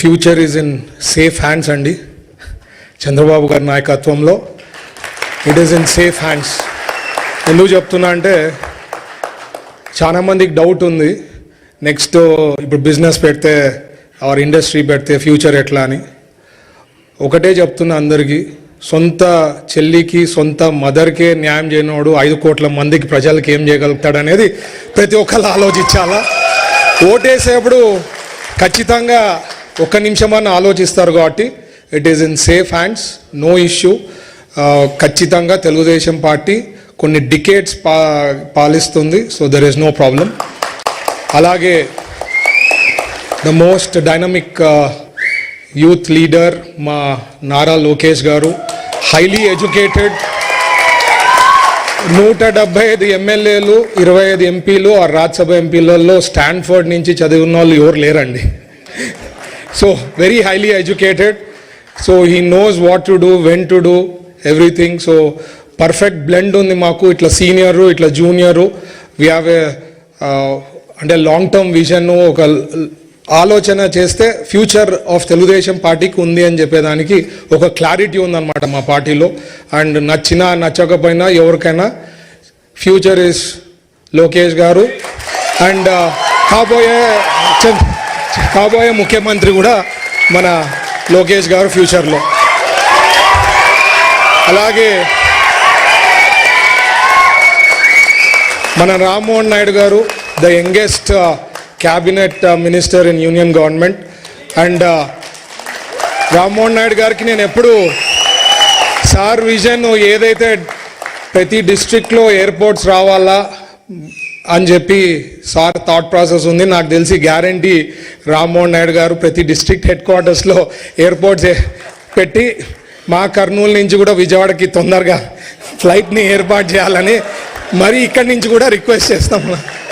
Future is in safe hands అండి. చంద్రబాబు గారి నాయకత్వంలో it is in safe hands. ఎందుకు చెప్తున్నా అంటే చాలామందికి డౌట్ ఉంది, నెక్స్ట్ ఇప్పుడు బిజినెస్ పెడితే ఆర్ ఇండస్ట్రీ పెడితే ఫ్యూచర్ ఎట్లా అని. ఒకటే చెప్తున్నా అందరికీ, సొంత చెల్లికి సొంత మదర్కే న్యాయం చేయనోడు 5 కోట్ల మందికి ప్రజలకి ఏం చేయగలుగుతాడు అనేది ప్రతి ఒక్కరు ఆలోచించాలా. ఓటేసేప్పుడు ఖచ్చితంగా 1 నిమిషమన్నా ఆలోచిస్తారు కాబట్టి it is in safe hands, no issue. ఖచ్చితంగా తెలుగుదేశం పార్టీ కొన్ని డికేట్స్ పాలిస్తుంది, so there is no problem. అలాగే the most dynamic youth leader మా నారా లోకేష్ గారు, హైలీ ఎడ్యుకేటెడ్, 175 ఎమ్మెల్యేలు, 25 ఎంపీలు ఆ రాజ్యసభ ఎంపీలలో స్టాన్ఫర్డ్ నుంచి చదివిన వాళ్ళు ఎవరు లేరండి. So very highly educated, so he knows what to do, when to do everything. So perfect blend ఉంది మాకు, ఇట్లా సీనియరు ఇట్లా జూనియరు. వీ హ్యావ్ ఏ అంటే లాంగ్ టర్మ్ విజన్, ఒక ఆలోచన చేస్తే ఫ్యూచర్ ఆఫ్ తెలుగుదేశం పార్టీకి ఉంది అని చెప్పేదానికి ఒక క్లారిటీ ఉందన్నమాట మా పార్టీలో. అండ్ నచ్చినా నచ్చకపోయినా ఎవరికైనా ఫ్యూచర్ ఇస్ లోకేష్ గారు. అండ్ కాబోయే ముఖ్యమంత్రి కూడా మన లోకేష్ గారు ఫ్యూచర్లో. అలాగే మన రామ్మోహన్ నాయుడు గారు, the youngest cabinet minister in union government. And Rammohan Naidu గారికి నేను ఎప్పుడు సార్ విజన్ ఏదైతే ప్రతి డిస్ట్రిక్ట్లో ఎయిర్పోర్ట్స్ రావాలా అని చెప్పి సార్ థాట్ ప్రాసెస్ ఉంది. నాకు తెలిసి గ్యారంటీ రామ్మోహన్ నాయుడు గారు ప్రతి డిస్ట్రిక్ట్ హెడ్ క్వార్టర్స్లో ఎయిర్పోర్ట్స్ పెట్టి మా కర్నూలు నుంచి కూడా విజయవాడకి తొందరగా ఫ్లైట్ని ఏర్పాటు చేయాలని మరి ఇక్కడి నుంచి కూడా రిక్వెస్ట్ చేస్తాం.